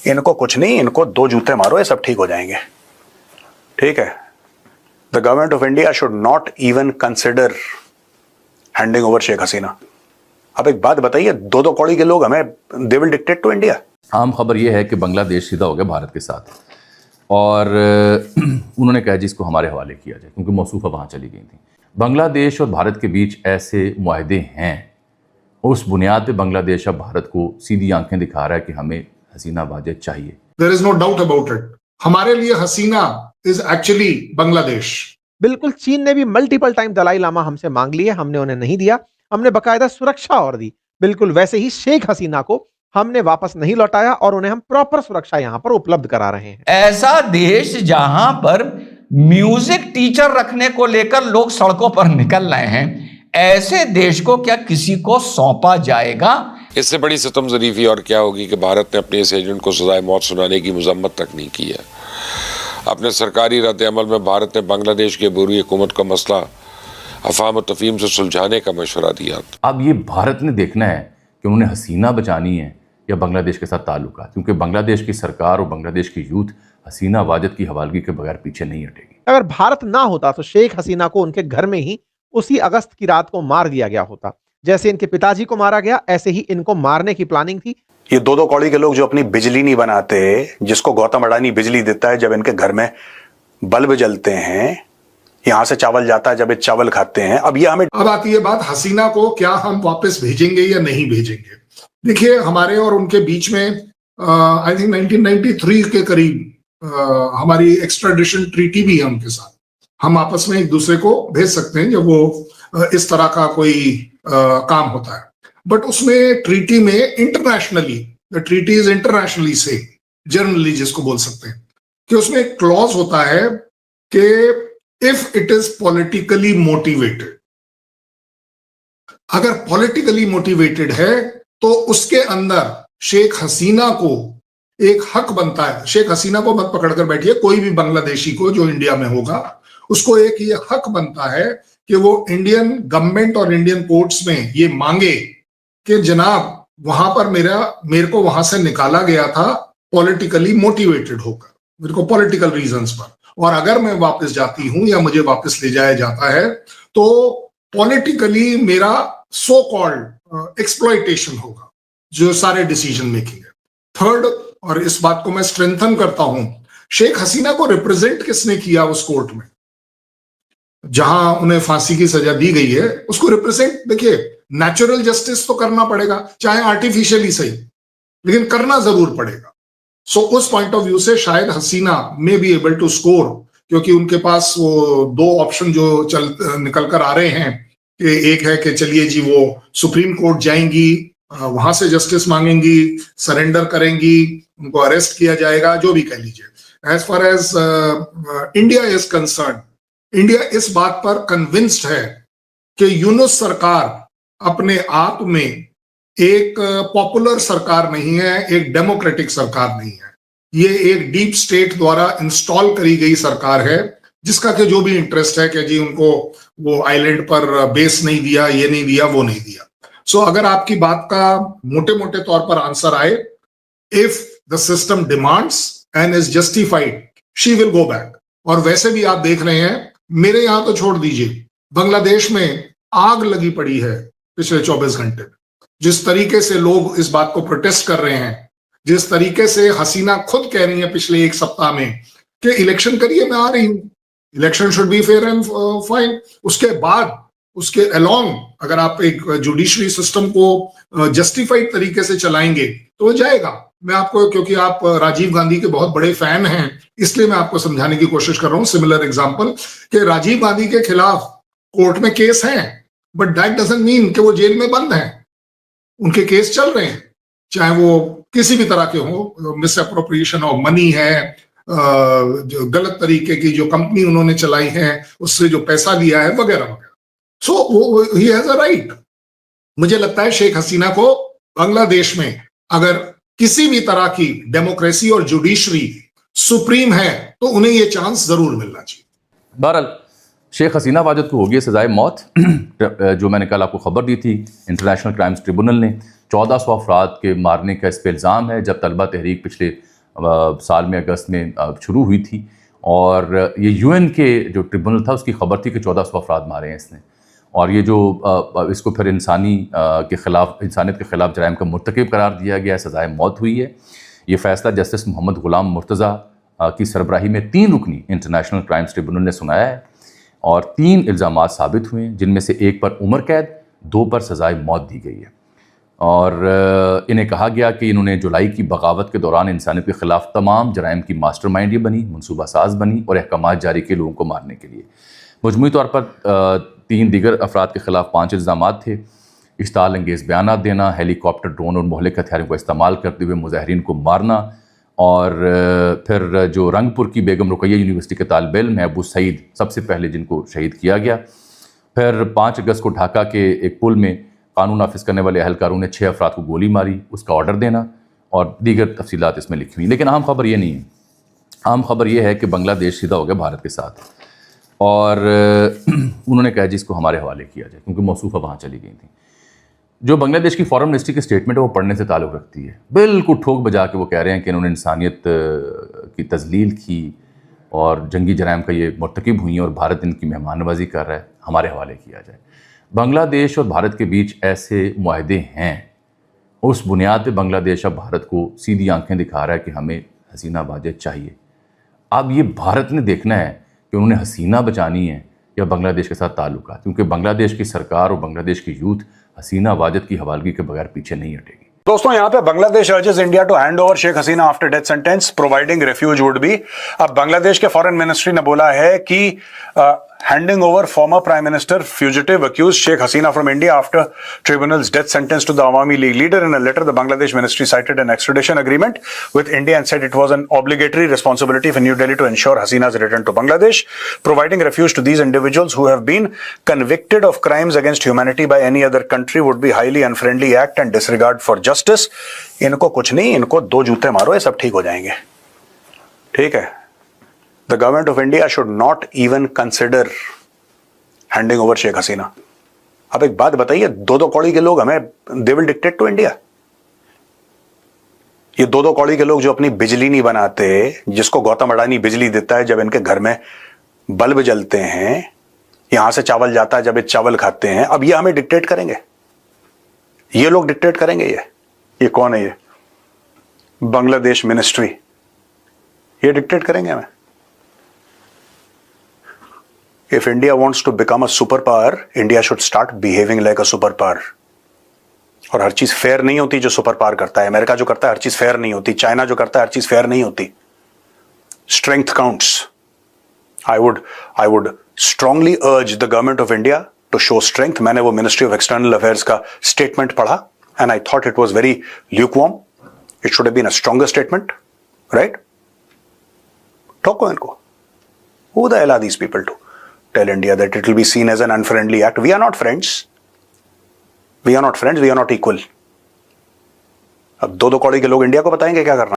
इनको कुछ नहीं, इनको 2 जूते मारो, ये सब ठीक हो जाएंगे। ठीक है, the government of India should not even consider handing over Sheikh Hasina. अब एक बात बताइए, 2 कौड़ी के लोग हमें, they will dictate to India. आम खबर यह है कि बांग्लादेश सीधा हो गया भारत के साथ और उन्होंने कहा जी इसको हमारे हवाले किया जाए, क्योंकि मौसूफा वहाँ चली गई थी। बांग्लादेश और भारत के बीच ऐसे मुआहदे हैं, उस बुनियाद पे बांग्लादेश अब भारत को सीधी आंखें दिखा रहा है कि हमें हसीना वाजिद चाहिए। There is no doubt about it. हमारे लिए हसीना is actually बांग्लादेश। बिल्कुल, चीन ने भी मल्टीपल टाइम दलाई लामा हमसे मांग लिए, हमने उन्हें नहीं दिया। हमने बकायदा सुरक्षा और दी। बिल्कुल वैसे ही शेख हसीना को हमने वापस नहीं लौटाया और उन्हें हम प्रॉपर सुरक्षा यहां पर उपलब्ध करा रहे हैं। ऐसा देश जहां पर म्यूजिक टीचर रखने को लेकर लोग सड़कों पर निकल रहे हैं, ऐसे देश को क्या किसी को सौंपा जाएगा? इससे बड़ी सितम ज़रीफ़ी और क्या होगी कि भारत ने अपने इस एजेंट को सजाए मौत सुनाने की मजम्मत तक नहीं की है। अपने सरकारी रद्द अमल में भारत ने बांग्लादेश की अबूरी हुकूमत का मसला अफाम और तफहीम से सुलझाने का मशवरा दिया। अब ये भारत ने देखना है कि उन्होंने हसीना बचानी है या बांग्लादेश के साथ ताल्लुकात, क्योंकि बांग्लादेश की सरकार और बांग्लादेश की यूथ हसीना वाजिद की हवालगी के बगैर पीछे नहीं हटेगी। अगर भारत ना होता तो शेख हसीना को उनके घर में ही उसी अगस्त की रात को मार दिया गया होता। जैसे इनके पिताजी को मारा गया, ऐसे ही इनको मारने की प्लानिंग थी। ये 2 कौड़ी के लोग जो अपनी बिजली नहीं बनाते, जिसको गौतम अडानी बिजली देता है जब इनके घर में बल्ब जलते हैं, यहां से चावल जाता है जब ये चावल खाते हैं। अब ये हमें, अब आती है बात हसीना को क्या हम वापस भेजेंगे या नहीं भेजेंगे। देखिए, हमारे और उनके बीच में आई थिंक 1993 के करीब हमारी एक्स्ट्राडिशन ट्रीटी भी है उनके साथ। हम आपस में एक दूसरे को भेज सकते हैं जब वो इस तरह का कोई काम होता है। बट उसमें ट्रीटी में internationally, the treaty is internationally से जनरली जिसको बोल सकते हैं, कि उसमें एक क्लॉज होता है कि if it is politically motivated, अगर पॉलिटिकली मोटिवेटेड है तो उसके अंदर शेख हसीना को एक हक बनता है। शेख हसीना को मत पकड़कर बैठिए, कोई भी बांग्लादेशी को जो इंडिया में होगा उसको एक ये हक बनता है कि वो इंडियन गवर्नमेंट और इंडियन कोर्ट्स में ये मांगे कि जनाब वहां पर मेरे को वहां से निकाला गया था पॉलिटिकली मोटिवेटेड होकर, मेरे को पॉलिटिकल रीजंस पर, और अगर मैं वापस जाती हूं या मुझे वापस ले जाया जाता है तो पॉलिटिकली मेरा सो कॉल्ड एक्सप्लॉयटेशन होगा, जो सारे डिसीजन मेकिंग है। थर्ड, और इस बात को मैं स्ट्रेंथन करता हूं, शेख हसीना को रिप्रेजेंट किसने किया उस कोर्ट में जहां उन्हें फांसी की सजा दी गई है? उसको रिप्रेजेंट, देखिए, नेचुरल जस्टिस तो करना पड़ेगा, चाहे आर्टिफिशियली सही, लेकिन करना जरूर पड़ेगा। सो उस पॉइंट ऑफ व्यू से शायद Hasina may be able to score, क्योंकि उनके पास वो 2 ऑप्शन जो निकल कर आ रहे हैं कि एक है कि चलिए जी वो सुप्रीम कोर्ट जाएंगी, वहां से जस्टिस मांगेंगी, सरेंडर करेंगी, उनको अरेस्ट किया जाएगा, जो भी कह लीजिए। As far as India is concerned, India इस बात पर कन्विंस्ड है कि यूनुस सरकार अपने आप में एक पॉपुलर सरकार नहीं है, एक डेमोक्रेटिक सरकार नहीं है। ये एक डीप स्टेट द्वारा इंस्टॉल करी गई सरकार है, जिसका कि जो भी इंटरेस्ट है कि जी उनको वो आइलैंड पर बेस नहीं दिया, ये नहीं दिया, वो नहीं दिया। सो अगर आपकी बात का मोटे मोटे तौर पर आंसर आए, if the system demands and is justified, she will go back. और वैसे भी आप देख रहे हैं, मेरे यहां तो छोड़ दीजिए, बांग्लादेश में आग लगी पड़ी है पिछले 24 घंटे में। जिस तरीके से लोग इस बात को प्रोटेस्ट कर रहे हैं, जिस तरीके से हसीना खुद कह रही है पिछले 1 सप्ताह में कि इलेक्शन करिए, मैं आ रही हूं, election should be fair and fine. उसके बाद उसके अलोंग अगर आप एक जुडिशरी सिस्टम को जस्टिफाइड तरीके से चलाएंगे तो वो जाएगा। मैं आपको, क्योंकि आप राजीव गांधी के बहुत बड़े फैन हैं, इसलिए मैं आपको समझाने की कोशिश कर रहा हूं सिमिलर एग्जांपल, कि राजीव गांधी के खिलाफ कोर्ट में केस हैं, बट दैट डजंट मीन कि वो जेल में बंद हैं। उनके केस चल रहे हैं, चाहे वो किसी भी तरह के हो, मिस अप्रोप्रिएशन ऑफ मनी है, जो गलत तरीके की जो कंपनी उन्होंने चलाई है उससे जो पैसा लिया है, वगैरह वगैरह। सो ही हैज अ राइट। मुझे लगता है शेख हसीना को बांग्लादेश में अगर किसी भी तरह की डेमोक्रेसी और जुडिशरी सुप्रीम है तो उन्हें यह चांस जरूर मिलना चाहिए। बहरहाल शेख हसीना वाजिद को होगी सजाए मौत। जो मैंने कल आपको खबर दी थी, इंटरनेशनल क्राइम्स ट्रिब्यूनल ने 1400 अफराद के मारने का इस पर इल्ज़ाम है। जब तलबा तहरीक पिछले साल में अगस्त में शुरू हुई थी। और ये यूएन के जो ट्रिब्यूनल था उसकी खबर थी कि 1400 अफराद मारे हैं इसने। और ये जो इसको फिर इंसानियत के ख़िलाफ़ जराइम का मुर्तकिब करार दिया गया है, सज़ाए मौत हुई है। ये फ़ैसला जस्टिस मोहम्मद गुलाम मुर्तज़ा की सरबराही में 3 रुकनी इंटरनेशनल क्राइम्स ट्रिब्यूनल ने सुनाया है और 3 इल्ज़ामात साबित हुए हैं, जिनमें से एक पर उम्र कैद, 2 पर सज़ाए मौत दी गई है। और इन्हें कहा गया कि इन्होंने जुलाई की बगावत के दौरान इंसानियत के ख़िलाफ़ तमाम जराइम की मास्टरमाइंड ये बनी, मनसूबा साज बनी और अहकामात जारी किए लोगों को मारने के लिए। मजमूई तौर पर 3 दीगर अफराद के ख़िलाफ़ 5 इल्ज़ामात थे। इश्ताल अंगेज़ बयानात देना, हेलीकॉप्टर, ड्रोन और मुहलिक हथियारों का इस्तेमाल करते हुए मुजाहिरीन को मारना। और फिर जो रंगपुर की बेगम रुकैया यूनिवर्सिटी के तालिब इल्म है अबू सईद, सबसे पहले जिनको शहीद किया गया। फिर 5 अगस्त को ढाका के एक पुल में कानून नाफिज करने वाले अहलकारों ने 6 अफराद को गोली मारी, उसका ऑर्डर देना और दीगर तफसीलात इसमें लिखी हुई। लेकिन अहम खबर ये नहीं है। अहम खबर ये है कि बांग्लादेश सीधा हो गया भारत के साथ और उन्होंने कहा जी इसको हमारे हवाले किया जाए, क्योंकि मौसूफ़ा वहाँ चली गई थी। जो बांग्लादेश की फॉरेन मिनिस्ट्री की स्टेटमेंट है वो पढ़ने से ताल्लुक़ रखती है। बिल्कुल ठोक बजा के वो कह रहे हैं कि इन्होंने इंसानियत की तज़लील की और जंगी जराइम का ये मुर्तकिब हुई हैं और भारत इनकी मेहमान नवाजी कर रहा है, हमारे हवाले किया जाए। बांग्लादेश और भारत के बीच ऐसे मुआहदे हैं, उस बुनियाद पे बांग्लादेश अब भारत को सीधी आंखें दिखा रहा है कि हमें हसीना वाजिद चाहिए। अब ये भारत ने देखना है कि उन्होंने हसीना बचानी है या बांग्लादेश के साथ ताल्लुकात, क्योंकि बांग्लादेश की सरकार और बांग्लादेश की यूथ हसीना वाजिद की हवालगी के बगैर पीछे नहीं हटेगी। दोस्तों यहाँ पे Bangladesh urges India to hand over Sheikh Hasina after death sentence, providing refuge would be. अब बांग्लादेश के फॉरेन मिनिस्ट्री ने बोला है कि handing over former Prime Minister fugitive accused Sheikh Hasina from India after tribunal's death sentence to the Awami League leader. In a letter, the Bangladesh ministry cited an extradition agreement with India and said it was an obligatory responsibility for New Delhi to ensure Hasina's return to Bangladesh. Providing refuge to these individuals who have been convicted of crimes against humanity by any other country would be highly unfriendly act and disregard for justice. इनको कुछ नहीं, इनको 2 जूते मारो, ये सब ठीक हो जाएंगे। ठीक है। The government of India should not even consider handing over Sheikh Hasina. अब एक बात बताइए, 2-2 कौड़ी के लोग हमें they will dictate to India. ये 2-2 कौड़ी के लोग जो अपनी बिजली नहीं बनाते, जिसको गौतम अडानी बिजली देता है जब इनके घर में बल्ब जलते हैं, यहां से चावल जाता है जब ये चावल खाते हैं, अब ये हमें डिक्टेट करेंगे। ये लोग डिक्टेट करेंगे। ये कौन है? ये बांग्लादेश मिनिस्ट्री, ये डिक्टेट करेंगे हमें। If India wants to become a superpower, India should start behaving like a superpower. और हर चीज फेयर नहीं होती जो सुपर पावर करता है। अमेरिका जो करता है हर चीज फेयर नहीं होती। चाइना जो करता है हर चीज फेयर नहीं होती। Strength counts. I would strongly urge the government of India to show strength. मैंने वो Ministry of External Affairs का statement पढ़ा and I thought it was very lukewarm. It should have been a stronger statement, right? ठोको इनको। Who the hell are these people to tell India that it will be seen as an unfriendly act? We are not friends. We are not friends. We are not equal. अब 2-2 कौड़ी के लोग India को बताएंगे क्या करना।